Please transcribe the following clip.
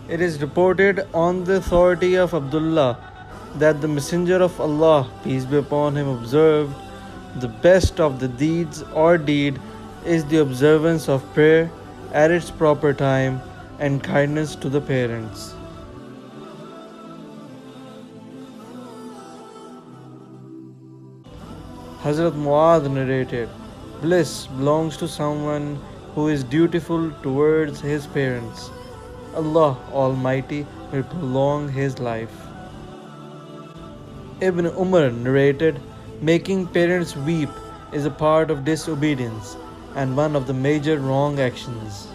It is reported on the authority of Abdullah that the Messenger of Allah, peace be upon him, observed, the best of the deeds or deed is the observance of prayer at its proper time and kindness to the parents. Hazrat Muad narrated, bliss belongs to someone who is dutiful towards his parents. Allah Almighty will prolong his life. Ibn Umar narrated, making parents weep is a part of disobedience and one of the major wrong actions.